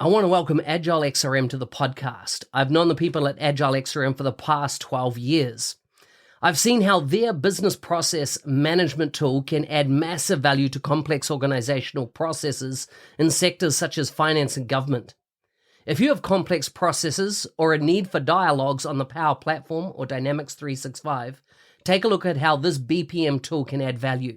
I want to welcome Agile XRM to the podcast. I've known the people at Agile XRM for the past 12 years. I've seen how their business process management tool can add massive value to complex organizational processes in sectors such as finance and government. If you have complex processes or a need for dialogues on the Power Platform or Dynamics 365, take a look at how this BPM tool can add value.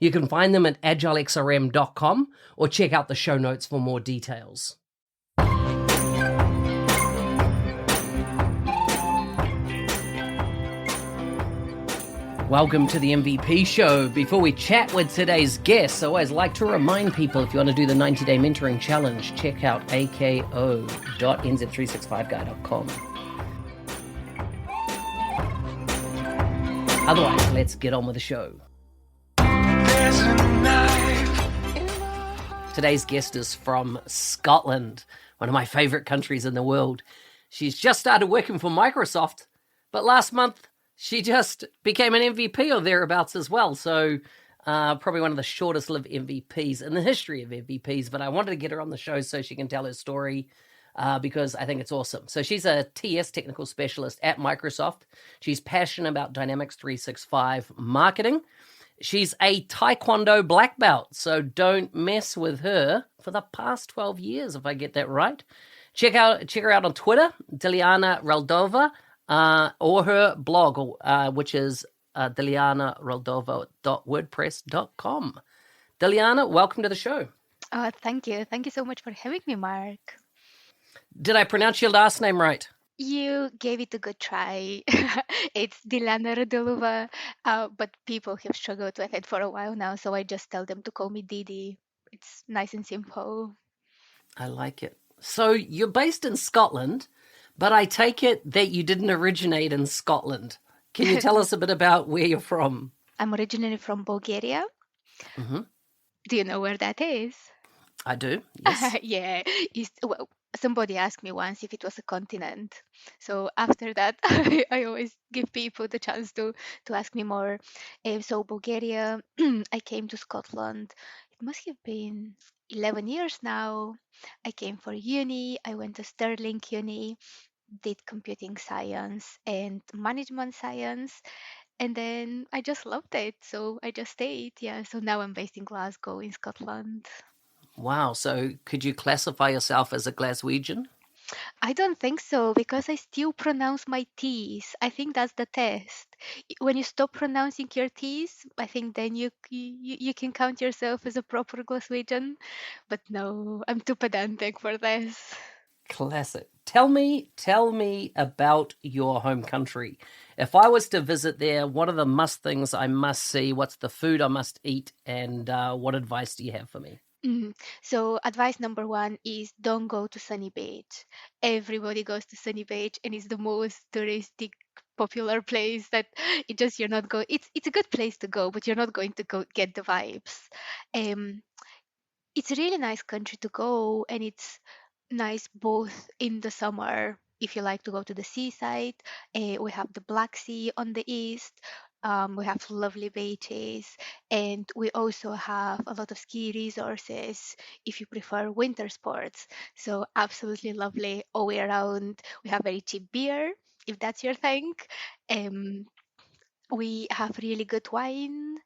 You can find them at agilexrm.com or check out the show notes for more details. Welcome to the MVP show. Before we chat with today's guests, I always like to remind people, if you want to do the 90-day mentoring challenge, check out ako.nz365guy.com. Otherwise, let's get on with the show. Today's guest is from Scotland, one of my favorite countries in the world. She's just started working for Microsoft, but last month she just became an MVP or thereabouts as well. So probably one of the shortest lived MVPs in the history of MVPs. But I wanted to get her on the show so she can tell her story because I think it's awesome. So she's a TS technical specialist at Microsoft. She's passionate about Dynamics 365 marketing. She's a Taekwondo black belt, so don't mess with her for the past 12 years, if I get that right. Check her out on Twitter, Dilyana Radulova. Or her blog, which is dilyanaradulova.wordpress.com. Dilyana, welcome to the show. Oh, thank you. Thank you so much for having me, Mark. Did I pronounce your last name right? You gave it a good try. It's Dilyana Radulova, but people have struggled with it for a while now, so I just tell them to call me Didi. It's nice and simple. I like it. So you're based in Scotland, but I take it that you didn't originate in Scotland. Can you tell us a bit about where you're from? I'm originally from Bulgaria. Mm-hmm. Do you know where that is? I do, yes. Yeah. Well, somebody asked me once if it was a continent. So after that, I always give people the chance to ask me more. So Bulgaria, I came to Scotland. It must have been 11 years now. I came for uni. I went to Stirling Uni, did computing science and management science. And then I just loved it. So I just stayed. Yeah. So now I'm based in Glasgow in Scotland. Wow. So could you classify yourself as a Glaswegian? I don't think so because I still pronounce my T's. I think that's the test. When you stop pronouncing your T's, I think then you can count yourself as a proper Glaswegian. But no, I'm too pedantic for this. Classic. Tell me about your home country. If I was to visit there, what are the must things I must see? What's the food I must eat? And what advice do you have for me? So advice number one is don't go to Sunny Beach. Everybody goes to Sunny Beach and it's the most touristic popular place that you're not going. It's a good place to go, but you're not going to go get the vibes. Um, it's a really nice country to go, and it's nice both in the summer if you like to go to the seaside. We have the Black Sea on the east. We have lovely beaches, and we also have a lot of ski resources if you prefer winter sports. So absolutely lovely all year round. We have very cheap beer if that's your thing. We have really good wine.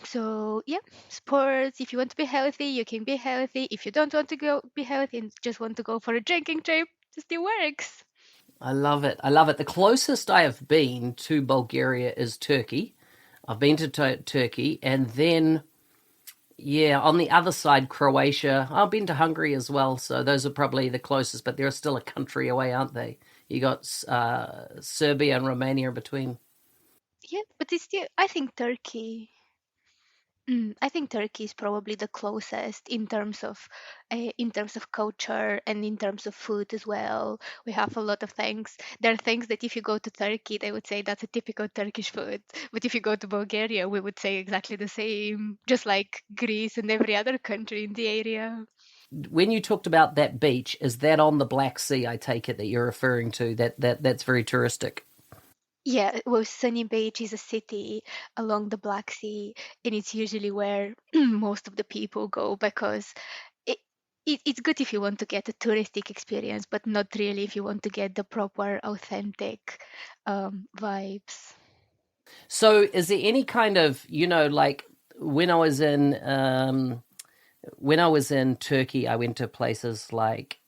So yeah, sports. If you want to be healthy, you can be healthy. If you don't want to go be healthy and just want to go for a drinking trip, it still works. I love it. I love it. The closest I have been to Bulgaria is Turkey. I've been to Turkey, and then, yeah, on the other side, Croatia. I've been to Hungary as well, so those are probably the closest, but they're still a country away, aren't they? You got Serbia and Romania in between. Yeah, but it's still. I think Turkey is probably the closest in terms of culture and in terms of food as well. We have a lot of things. There are things that if you go to Turkey, they would say that's a typical Turkish food. But if you go to Bulgaria, we would say exactly the same, just like Greece and every other country in the area. When you talked about that beach, is that on the Black Sea? I take it that you're referring to that's very touristic. Yeah, well, Sunny Beach is a city along the Black Sea, and it's usually where most of the people go because it, it's good if you want to get a touristic experience, but not really if you want to get the proper, authentic vibes. So, is there any kind of, like when I was in when I was in Turkey, I went to places like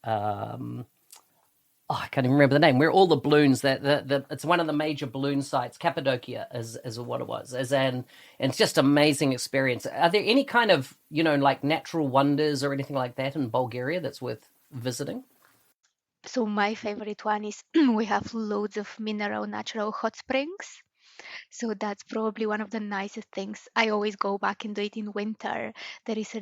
I can't even remember the name. Where all the balloons it's one of the major balloon sites. Cappadocia is what it was. And it's just amazing experience. Are there any kind of like natural wonders or anything like that in Bulgaria that's worth visiting? So my favorite one is we have loads of mineral natural hot springs. So that's probably one of the nicest things. I always go back and do it in winter. There is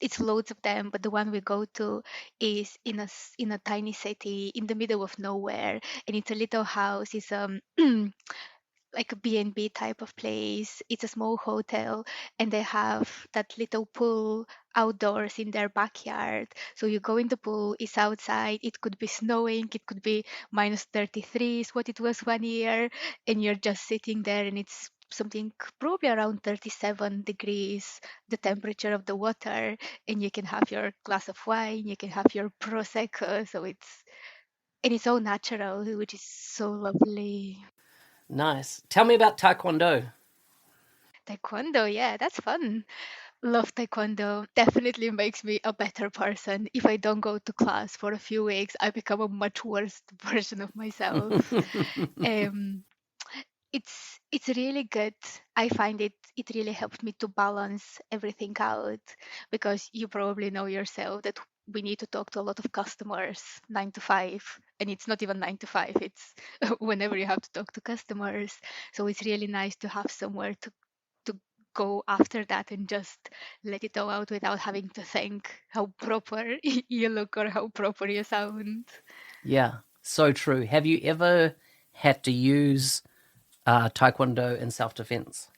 it's loads of them, but the one we go to is in a tiny city in the middle of nowhere, and it's a little house. It's like a B&B type of place. It's a small hotel, and they have that little pool outdoors in their backyard. So you go in the pool, it's outside, it could be snowing, it could be minus 33 is what it was one year, and you're just sitting there, and it's something probably around 37 degrees, the temperature of the water, and you can have your glass of wine, you can have your prosecco. So it's all natural, which is so lovely. Nice. Tell me about Taekwondo. Taekwondo, yeah, that's fun. Love taekwondo. Definitely makes me a better person. If I don't go to class for a few weeks, I become a much worse version of myself. Um, it's really good. I find it really helped me to balance everything out, because you probably know yourself that we need to talk to a lot of customers 9 to 5, and it's not even 9 to 5, it's whenever you have to talk to customers. So it's really nice to have somewhere to go after that and just let it all out without having to think how proper you look or how proper you sound. Yeah, so true. Have you ever had to use Taekwondo in self defense?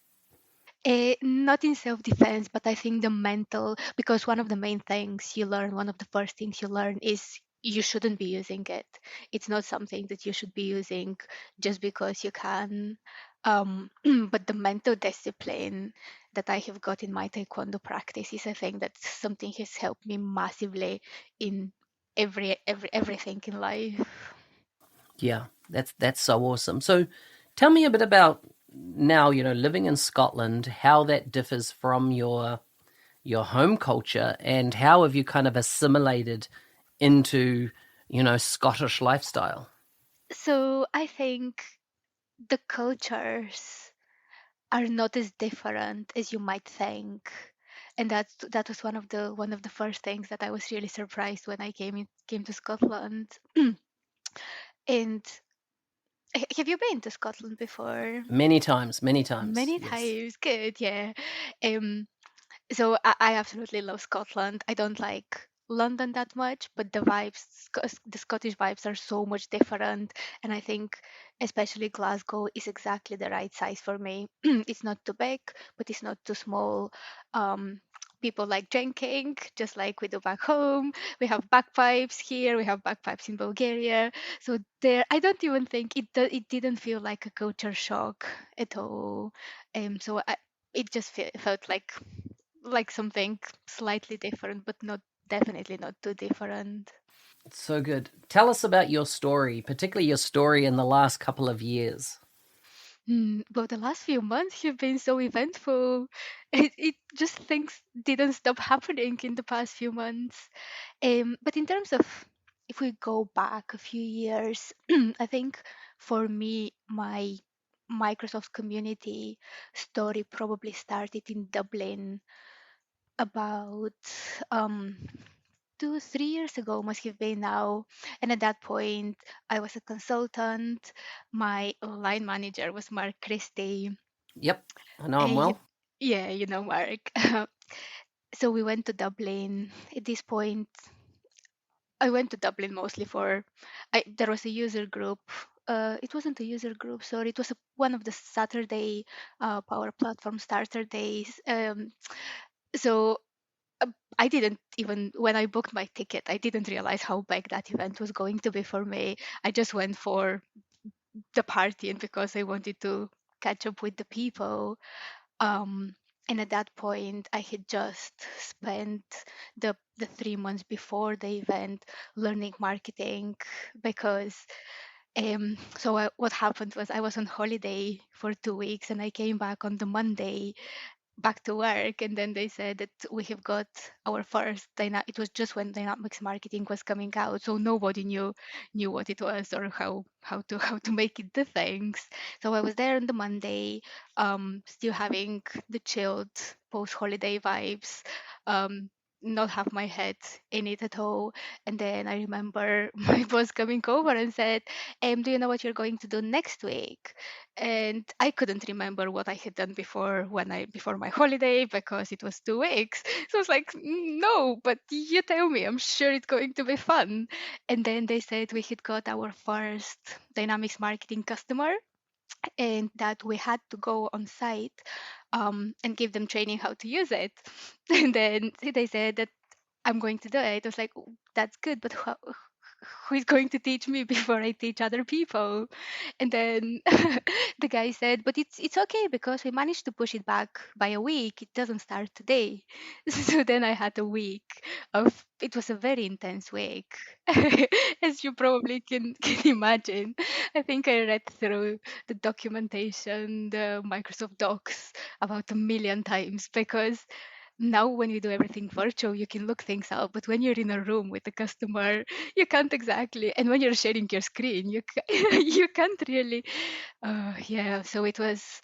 Not in self-defense, but I think the mental, because one of the main things you learn, one of the first things you learn is you shouldn't be using it. It's not something that you should be using just because you can. But the mental discipline that I have got in my taekwondo practice is a thing that something has helped me massively in everything in life. Yeah, that's so awesome. So, tell me a bit about now. Living in Scotland, how that differs from your home culture, and how have you kind of assimilated into Scottish lifestyle? So I think the cultures are not as different as you might think, and that was one of the first things that I was really surprised when I came to Scotland. And have you been to Scotland before? Many times, many times. Many Yes. times. Good, yeah. um so I absolutely love Scotland. I don't like London that much, but the Scottish vibes are so much different. And I think especially Glasgow is exactly the right size for me. It's not too big, but it's not too small. Um, People like drinking, just like we do back home. We have bagpipes here. We have bagpipes in Bulgaria. So there, I don't even think it didn't feel like a culture shock at all. So it just felt like something slightly different, but not definitely not too different. So good. Tell us about your story, particularly your story in the last couple of years. Well, the last few months have been so eventful. It just things didn't stop happening in the past few months. But in terms of if we go back a few years, I think for me, my Microsoft community story probably started in Dublin about um 2 3 years ago must have been now. And at that point I was a consultant. My line manager was Mark Christie. Yep, I know him and well. yeah, you know Mark. So we went to Dublin. At this point I went to Dublin mostly for there was a user group. It wasn't a user group, sorry. It was one of the Saturday Power Platform starter days. So I didn't even, when I booked my ticket, I didn't realize how big that event was going to be for me. I just went for the party and because I wanted to catch up with the people. Um, and at that point, I had just spent the the 3 months before the event learning marketing because what happened was I was on holiday for 2 weeks and I came back on the Monday back to work, and then they said that we have got our first it was just when dynamics marketing was coming out, so nobody knew what it was or how to make it the things. So I was there on the Monday, still having the chilled post holiday vibes, um not have my head in it at all. And then I remember my boss coming over and said, do you know what you're going to do next week? And I couldn't remember what I had done before my holiday because it was 2 weeks. So I was like, no, but you tell me, I'm sure it's going to be fun. And then they said we had got our first Dynamics marketing customer and that we had to go on site and give them training how to use it. And then they said that I'm going to do it. I was like, that's good, but who is going to teach me before I teach other people? And then the guy said, but it's okay because we managed to push it back by a week. It doesn't start today. So then I had a week of, it was a very intense week, as you probably can imagine. I think I read through the documentation, the Microsoft Docs about a million times because now when we do everything virtual you can look things up, but when you're in a room with a customer you can't exactly, and when you're sharing your screen you can't really. Yeah, so it was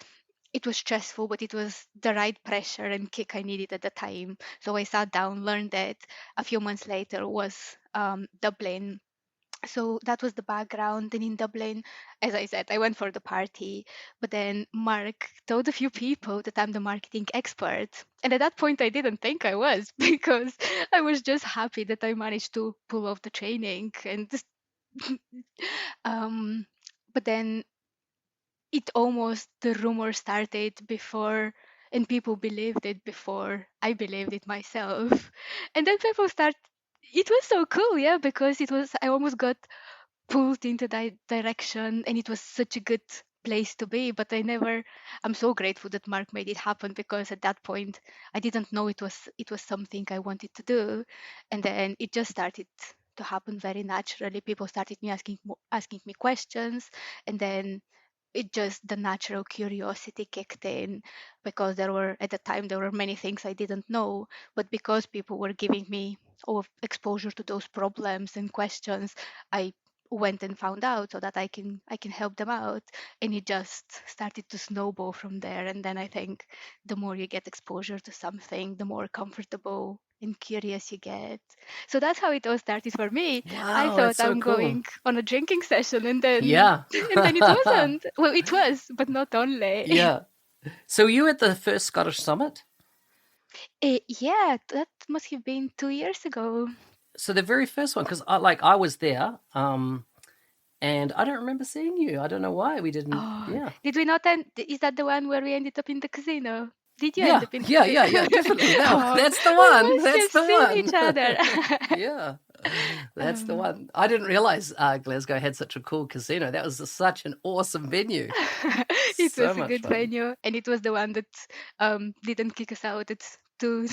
stressful, but it was the right pressure and kick I needed at the time. So I sat down, learned it. A few months later was Dublin. So that was the background. And in Dublin, as I said, I went for the party, but then Mark told a few people that I'm the marketing expert. And at that point I didn't think I was because I was just happy that I managed to pull off the training and um but then it almost, the rumor started before, and people believed it before I believed it myself. And then people start, it was so cool, yeah, because it was, I almost got pulled into that direction, and it was such a good place to be. But I'm so grateful that Mark made it happen, because at that point I didn't know it was something I wanted to do. And then it just started to happen very naturally. People started asking me questions, and then it just, the natural curiosity kicked in, because at the time there were many things I didn't know, but because people were giving me exposure to those problems and questions, I went and found out so that I can help them out. And it just started to snowball from there. And then I think the more you get exposure to something, the more comfortable and curious you get. So that's how it all started for me. I Wow, thought that's so I'm cool. going on a drinking session, and then Yeah. and then it wasn't. Well, it was, but not only. Yeah. So you at the first Scottish Summit? Yeah, that must have been 2 years ago. So the very first one, because I was there, and I don't remember seeing you. I don't know why we didn't. Oh, Yeah. did we not end? Is that the one where we ended up in the casino? Did you end Yeah, up in the yeah, yeah, casino? yeah, definitely. That, Oh, that's the we one. must That's have the seen each one. other. Yeah, that's the um, one. I didn't realize Glasgow had such a cool casino. That was such an awesome venue. it So was a much good fun. venue, and it was the one that didn't kick us out at 2,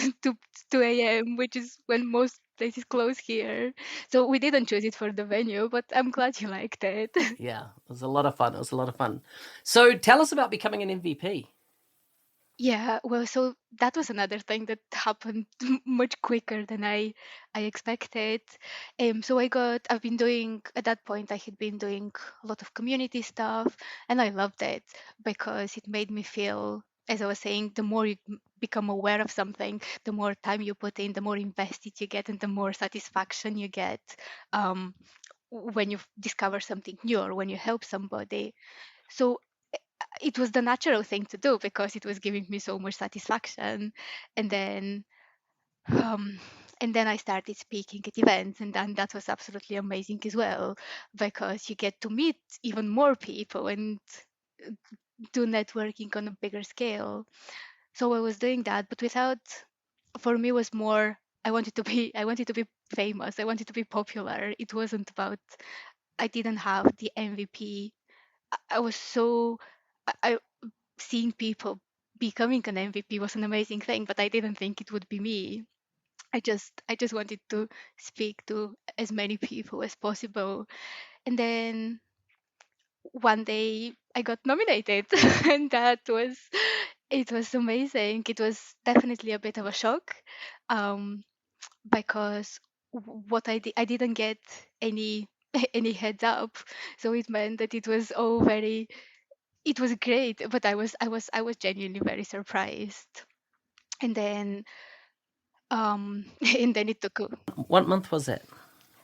2 a.m., which is when most places close here. So we didn't choose it for the venue, but I'm glad you liked it. Yeah, it was a lot of fun. It was a lot of fun. So tell us about becoming an MVP. Yeah, well, so that was another thing that happened much quicker than I expected. So I've been doing, at that point I had been doing a lot of community stuff, and I loved it because it made me feel, as I was saying, the more you become aware of something, the more time you put in, the more invested you get, and the more satisfaction you get um, when you discover something new or when you help somebody. So it was the natural thing to do because it was giving me so much satisfaction. And then um, and then I started speaking at events, and then that was absolutely amazing as well, because you get to meet even more people and do networking on a bigger scale. So I was doing that, but without, for me was more, I wanted to be famous, I wanted to be popular. It wasn't about, I didn't have the MVP. I was so, I seeing people becoming an MVP was an amazing thing, but I didn't think it would be me. I just wanted to speak to as many people as possible. And then one day I got nominated, and it was amazing. It was definitely a bit of a shock, um, because what I didn't get any any heads up, so it meant that it was all very it was great, but I was genuinely very surprised. And then and then it took What month was that?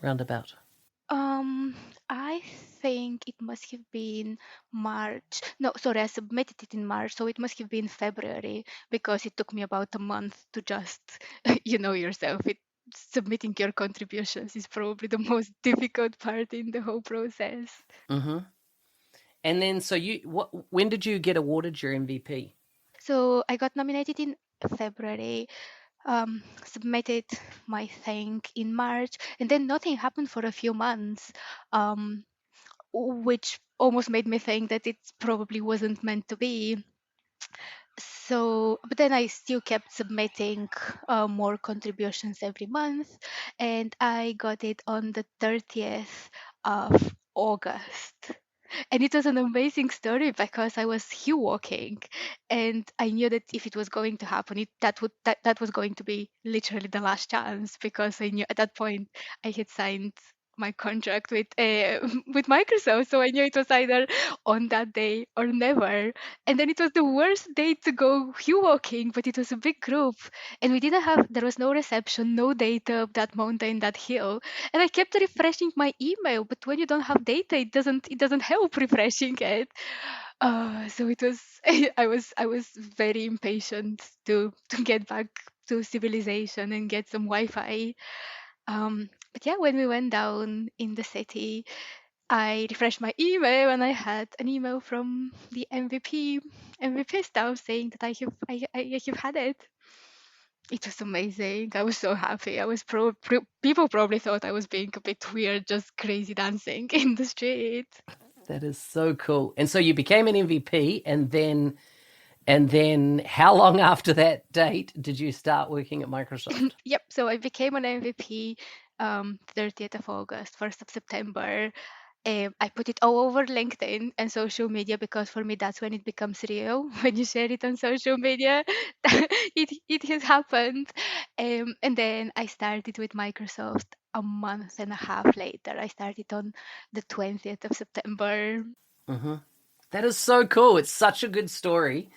Roundabout. um I think it must have been March. No, sorry, I submitted it in March, so it must have been February, because it took me about a month to just you know yourself. Submitting your contributions is probably the most difficult part in the whole process. Mm-hmm. And then, so when did you get awarded your MVP? So I got nominated in February, submitted my thing in March, and then nothing happened for a few months, um, which almost made me think that it probably wasn't meant to be. So, but then I still kept submitting more contributions every month, and I got it on the 30th of August. And it was an amazing story because I was hill walking, and I knew that if it was going to happen, that was going to be literally the last chance, because I knew at that point I had signed my contract with with Microsoft, so I knew it was either on that day or never. And then it was the worst day to go hill walking, but it was a big group, and there was no reception, no data up that mountain, that hill, and I kept refreshing my email, but when you don't have data, it doesn't help refreshing it. So it was I was very impatient to get back to civilization and get some Wi-Fi. But yeah, when we went down in the city, I refreshed my email, and I had an email from the MVP staff saying that I have had it. It was amazing. I was so happy. People probably thought I was being a bit weird, just crazy dancing in the street. That is so cool. And so you became an MVP, and then how long after that date did you start working at Microsoft? Yep. So I became an MVP 30th of August, 1st of September. I put it all over LinkedIn and social media, because for me that's when it becomes real. When you share it on social media, it has happened. And then I started with Microsoft a month and a half later. I started on the 20th of September. Mm-hmm. That is so cool. It's such a good story.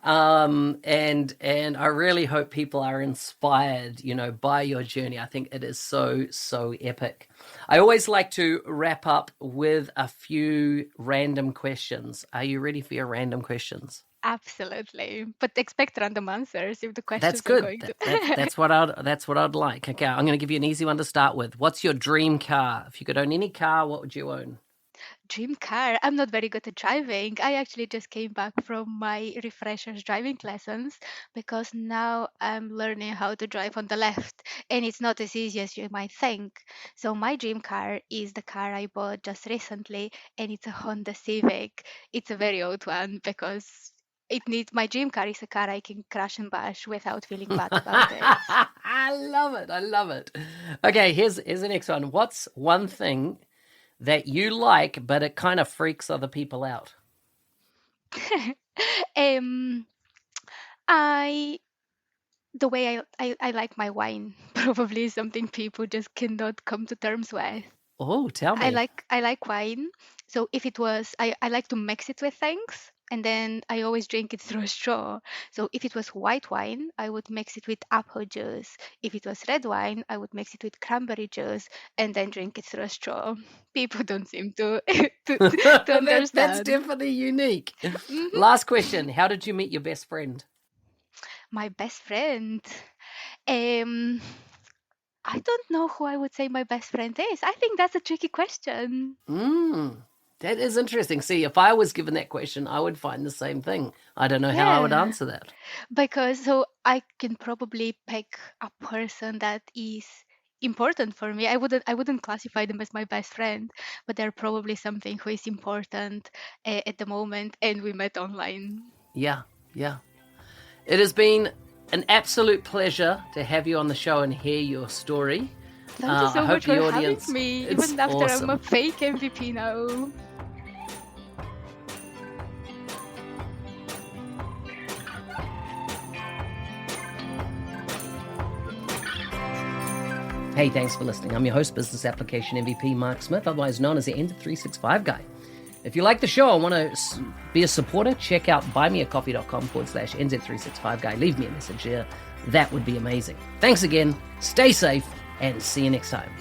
And I really hope people are inspired, by your journey. I think it is so epic. I always like to wrap up with a few random questions. Are you ready for your random questions? Absolutely. But expect random answers if the That's questions are good. going to. That's what I'd like. Okay, I'm going to give you an easy one to start with. What's your dream car? If you could own any car, what would you own? Dream car. I'm not very good at driving. I actually just came back from my refreshers driving lessons, because now I'm learning how to drive on the left, and it's not as easy as you might think. So my dream car is the car I bought just recently, and it's a Honda Civic. It's a very old one, because it needs my dream car is a car I can crash and bash without feeling bad about it. I love it. I love it. Okay, here's the next one. What's one thing that you like, but it kind of freaks other people out? um I the way I like my wine probably is something people just cannot come to terms with. Oh, tell me. I like wine. So if it was I like to mix it with things, and then I always drink it through a straw. So if it was white wine, I would mix it with apple juice. If it was red wine, I would mix it with cranberry juice and then drink it through a straw. People don't seem to to That's understand. definitely unique. Mhm. Last question. How did you meet your best friend? My best friend. Um I don't know who I would say my best friend is. I think that's a tricky question. Mm, that is interesting. See, if I was given that question, I would find the same thing. I don't know how I would Yeah, answer that. because so I can probably pick a person that is important for me. I wouldn't classify them as my best friend, but they're probably something who is important at the moment, and we met online. Yeah, yeah. It has been an absolute pleasure to have you on the show and hear your story. Thank you so I much hope for the having audience, me, it's even after awesome. I'm a fake MVP now. Hey, thanks for listening. I'm your host, Business Application MVP Mark Smith, otherwise known as the NZ365 guy. If you like the show and want to be a supporter, check out buymeacoffee.com/NZ365 guy. Leave me a message there. That would be amazing. Thanks again. Stay safe and see you next time.